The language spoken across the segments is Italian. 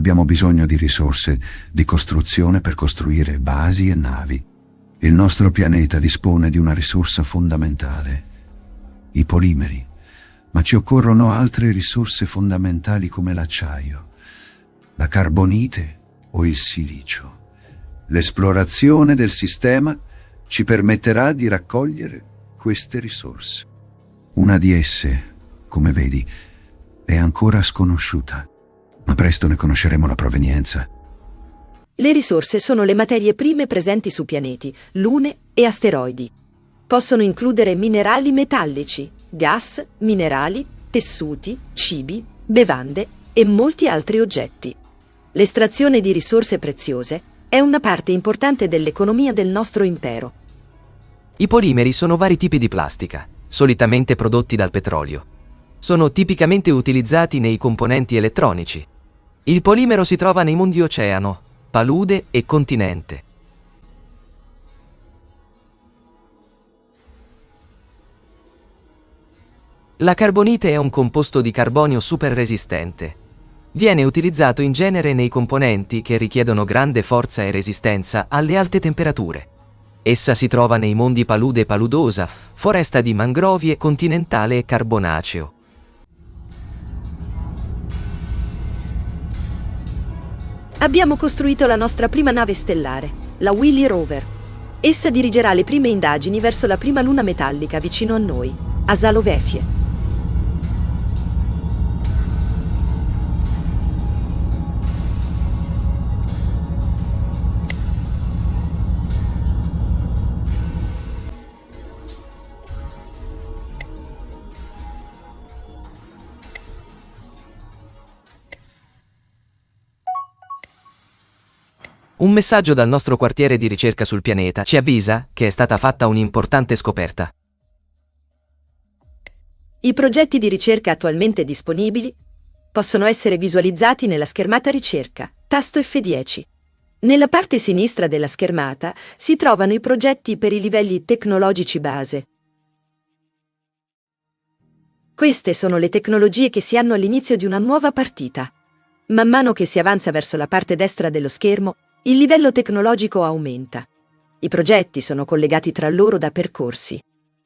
Abbiamo bisogno di risorse di costruzione per costruire basi e navi. Il nostro pianeta dispone di una risorsa fondamentale, i polimeri, ma ci occorrono altre risorse fondamentali come l'acciaio, la carbonite o il silicio. L'esplorazione del sistema ci permetterà di raccogliere queste risorse. Una di esse, come vedi, è ancora sconosciuta, ma presto ne conosceremo la provenienza. Le risorse sono le materie prime presenti su pianeti, lune e asteroidi. Possono includere minerali metallici, gas, minerali, tessuti, cibi, bevande e molti altri oggetti. L'estrazione di risorse preziose è una parte importante dell'economia del nostro impero. I polimeri sono vari tipi di plastica, solitamente prodotti dal petrolio. Sono tipicamente utilizzati nei componenti elettronici. Il polimero si trova nei mondi oceano, palude e continente. La carbonite è un composto di carbonio super resistente. Viene utilizzato in genere nei componenti che richiedono grande forza e resistenza alle alte temperature. Essa si trova nei mondi palude e paludosa, foresta di mangrovie continentale e carbonaceo. Abbiamo costruito la nostra prima nave stellare, la Willy Rover. Essa dirigerà le prime indagini verso la prima luna metallica vicino a noi, a Žalovefje. Un messaggio dal nostro quartiere di ricerca sul pianeta ci avvisa che è stata fatta un'importante scoperta. I progetti di ricerca attualmente disponibili possono essere visualizzati nella schermata ricerca, tasto F10. Nella parte sinistra della schermata si trovano i progetti per i livelli tecnologici base. Queste sono le tecnologie che si hanno all'inizio di una nuova partita. Man mano che si avanza verso la parte destra dello schermo, il livello tecnologico aumenta. I progetti sono collegati tra loro da percorsi.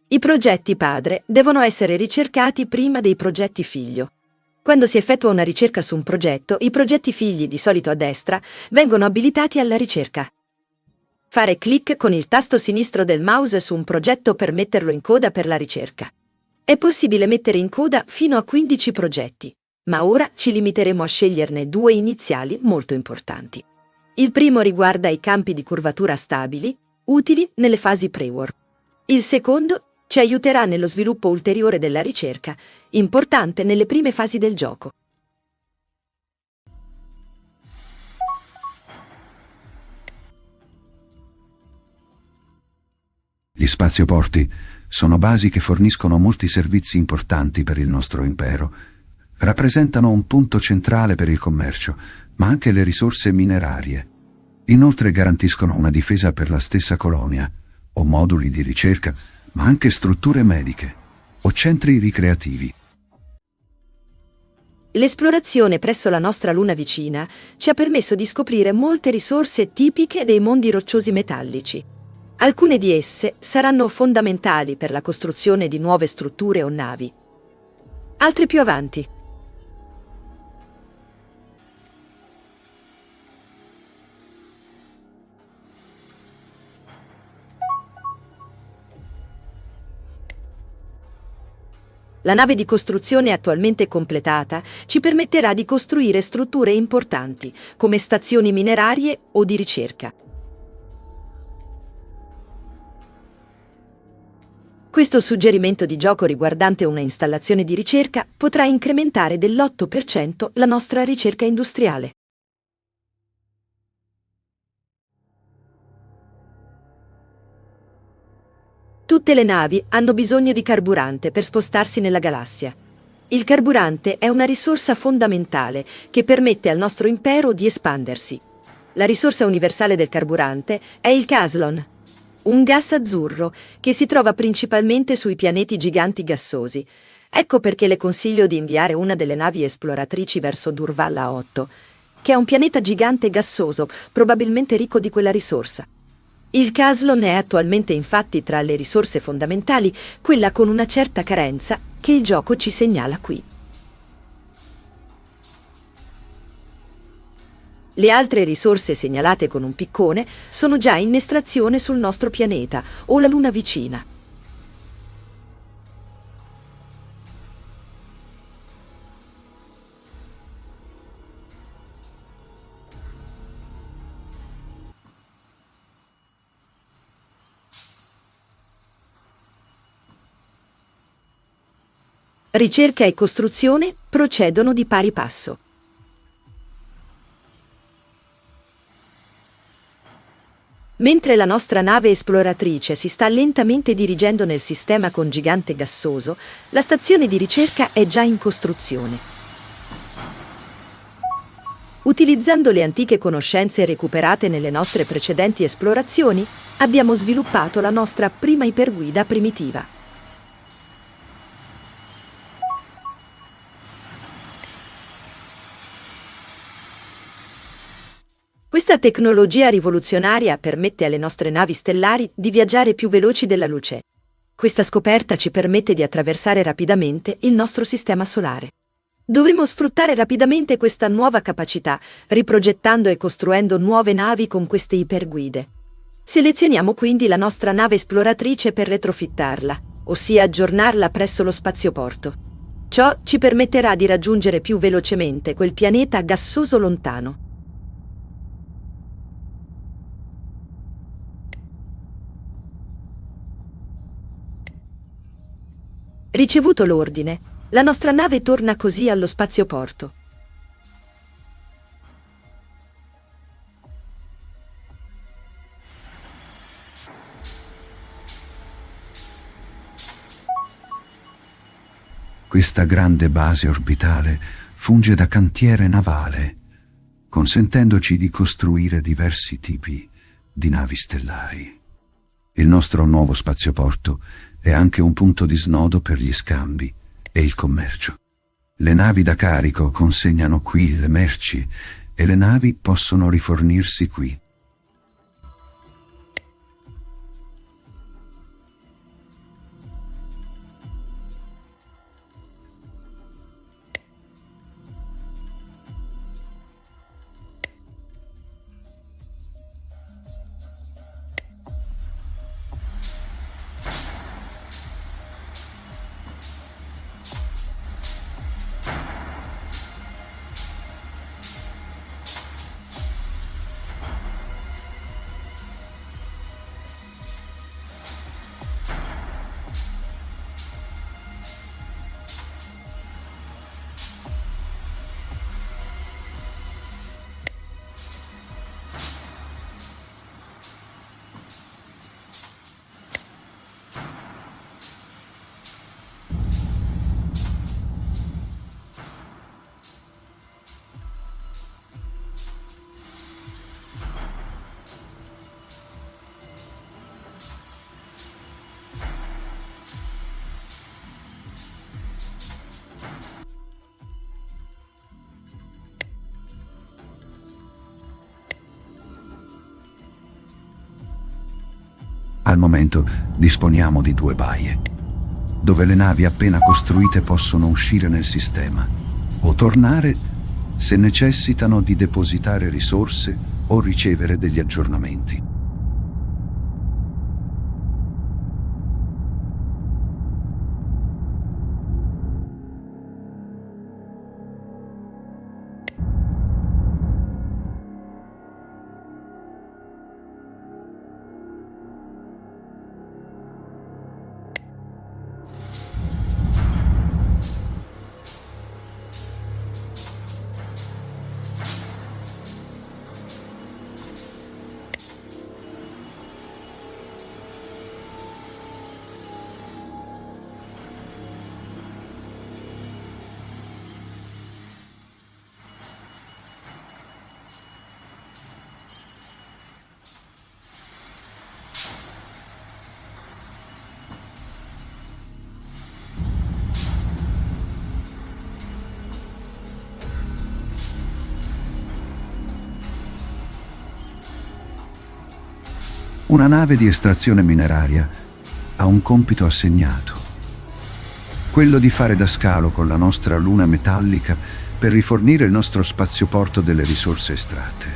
I progetti padre devono essere ricercati prima dei progetti figlio. Quando si effettua una ricerca su un progetto, i progetti figli, di solito a destra, vengono abilitati alla ricerca. Fare clic con il tasto sinistro del mouse su un progetto per metterlo in coda per la ricerca. È possibile mettere in coda fino a 15 progetti, ma ora ci limiteremo a sceglierne 2 iniziali molto importanti. Il primo riguarda i campi di curvatura stabili, utili nelle fasi pre-warp. Il secondo ci aiuterà nello sviluppo ulteriore della ricerca, importante nelle prime fasi del gioco. Gli spazioporti sono basi che forniscono molti servizi importanti per il nostro impero. Rappresentano un punto centrale per il commercio, ma anche le risorse minerarie. Inoltre garantiscono una difesa per la stessa colonia, o moduli di ricerca, ma anche strutture mediche, o centri ricreativi. L'esplorazione presso la nostra luna vicina ci ha permesso di scoprire molte risorse tipiche dei mondi rocciosi metallici. Alcune di esse saranno fondamentali per la costruzione di nuove strutture o navi. Altre più avanti. La nave di costruzione attualmente completata ci permetterà di costruire strutture importanti, come stazioni minerarie o di ricerca. Questo suggerimento di gioco riguardante una installazione di ricerca potrà incrementare dell'8% la nostra ricerca industriale. Tutte le navi hanno bisogno di carburante per spostarsi nella galassia. Il carburante è una risorsa fondamentale che permette al nostro impero di espandersi. La risorsa universale del carburante è il Caslon, un gas azzurro che si trova principalmente sui pianeti giganti gassosi. Ecco perché le consiglio di inviare una delle navi esploratrici verso Durvalla 8, che è un pianeta gigante gassoso, probabilmente ricco di quella risorsa. Il Caslon è attualmente infatti tra le risorse fondamentali quella con una certa carenza che il gioco ci segnala qui. Le altre risorse segnalate con un piccone sono già in estrazione sul nostro pianeta o la Luna vicina. Ricerca e costruzione procedono di pari passo. Mentre la nostra nave esploratrice si sta lentamente dirigendo nel sistema con gigante gassoso, la stazione di ricerca è già in costruzione. Utilizzando le antiche conoscenze recuperate nelle nostre precedenti esplorazioni, abbiamo sviluppato la nostra prima iperguida primitiva. Questa tecnologia rivoluzionaria permette alle nostre navi stellari di viaggiare più veloci della luce. Questa scoperta ci permette di attraversare rapidamente il nostro sistema solare. Dovremo sfruttare rapidamente questa nuova capacità, riprogettando e costruendo nuove navi con queste iperguide. Selezioniamo quindi la nostra nave esploratrice per retrofittarla, ossia aggiornarla presso lo spazioporto. Ciò ci permetterà di raggiungere più velocemente quel pianeta gassoso lontano. Ricevuto l'ordine, la nostra nave torna così allo spazioporto. Questa grande base orbitale funge da cantiere navale, consentendoci di costruire diversi tipi di navi stellari. Il nostro nuovo spazioporto è anche un punto di snodo per gli scambi e il commercio. Le navi da carico consegnano qui le merci e le navi possono rifornirsi qui. Al momento disponiamo di 2 baie, dove le navi appena costruite possono uscire nel sistema o tornare se necessitano di depositare risorse o ricevere degli aggiornamenti. Una nave di estrazione mineraria ha un compito assegnato, quello di fare da scalo con la nostra luna metallica per rifornire il nostro spazioporto delle risorse estratte.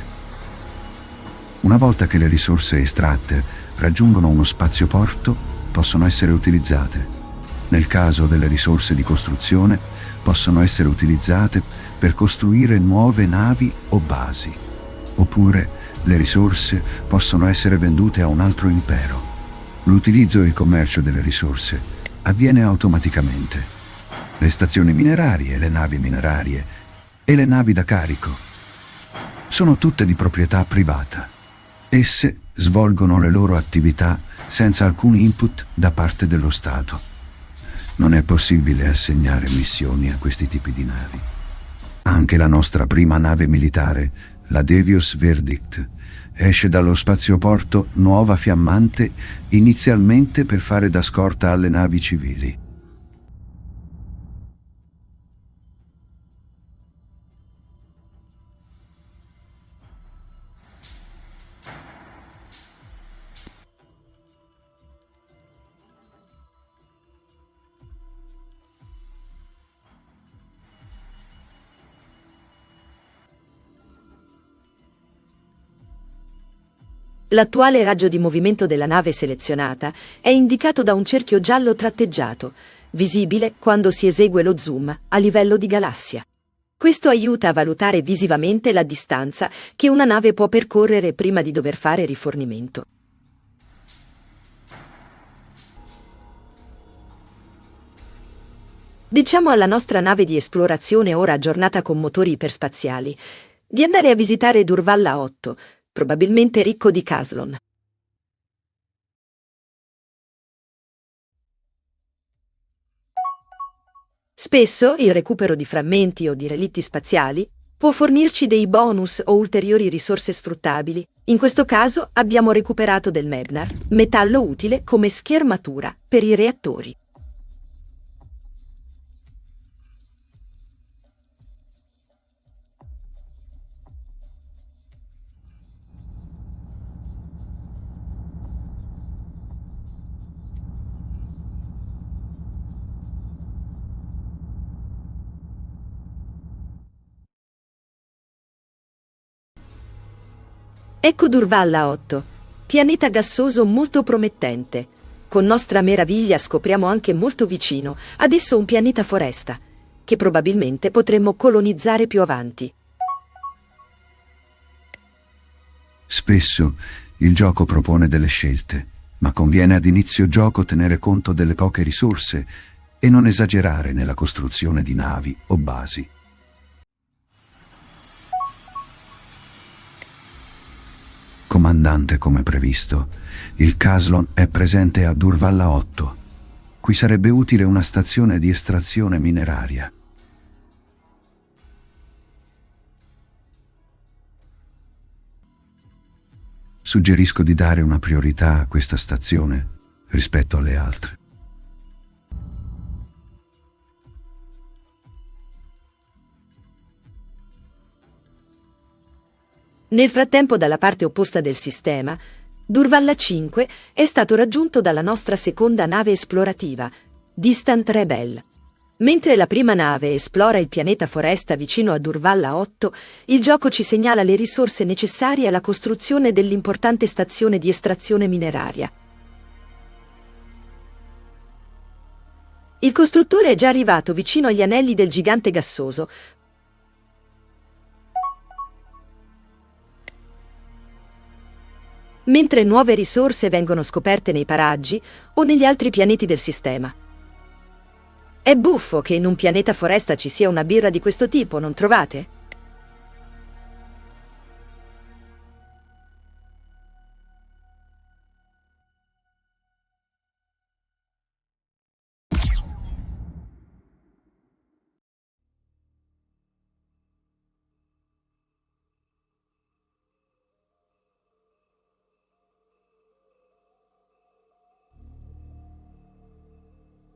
Una volta che le risorse estratte raggiungono uno spazioporto, possono essere utilizzate. Nel caso delle risorse di costruzione, possono essere utilizzate per costruire nuove navi o basi. Oppure le risorse possono essere vendute a un altro impero. L'utilizzo e il commercio delle risorse avviene automaticamente. Le stazioni minerarie, le navi minerarie e le navi da carico sono tutte di proprietà privata. Esse svolgono le loro attività senza alcun input da parte dello Stato. Non è possibile assegnare missioni a questi tipi di navi. Anche la nostra prima nave militare, la Devious Verdict, esce dallo spazioporto Nuova Fiammante inizialmente per fare da scorta alle navi civili. L'attuale raggio di movimento della nave selezionata è indicato da un cerchio giallo tratteggiato, visibile quando si esegue lo zoom a livello di galassia. Questo aiuta a valutare visivamente la distanza che una nave può percorrere prima di dover fare rifornimento. Diciamo alla nostra nave di esplorazione, ora aggiornata con motori iperspaziali, di andare a visitare Durvalla 8, probabilmente ricco di Caslon. Spesso il recupero di frammenti o di relitti spaziali può fornirci dei bonus o ulteriori risorse sfruttabili. In questo caso abbiamo recuperato del Mebnar, metallo utile come schermatura per i reattori. Ecco Durvalla 8, pianeta gassoso molto promettente. Con nostra meraviglia scopriamo anche molto vicino ad esso un pianeta foresta, che probabilmente potremmo colonizzare più avanti. Spesso il gioco propone delle scelte, ma conviene ad inizio gioco tenere conto delle poche risorse e non esagerare nella costruzione di navi o basi. Comandante, come previsto, il Caslon è presente a Durvalla 8. Qui sarebbe utile una stazione di estrazione mineraria. Suggerisco di dare una priorità a questa stazione rispetto alle altre. Nel frattempo, dalla parte opposta del sistema, Durvalla 5 è stato raggiunto dalla nostra seconda nave esplorativa, Distant Rebel. Mentre la prima nave esplora il pianeta foresta vicino a Durvalla 8, il gioco ci segnala le risorse necessarie alla costruzione dell'importante stazione di estrazione mineraria. Il costruttore è già arrivato vicino agli anelli del gigante gassoso. Mentre nuove risorse vengono scoperte nei paraggi o negli altri pianeti del sistema. È buffo che in un pianeta foresta ci sia una birra di questo tipo, non trovate?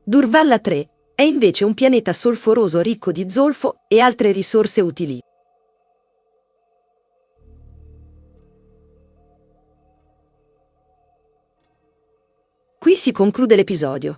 Durvalla 3 è invece un pianeta solforoso ricco di zolfo e altre risorse utili. si conclude l'episodio.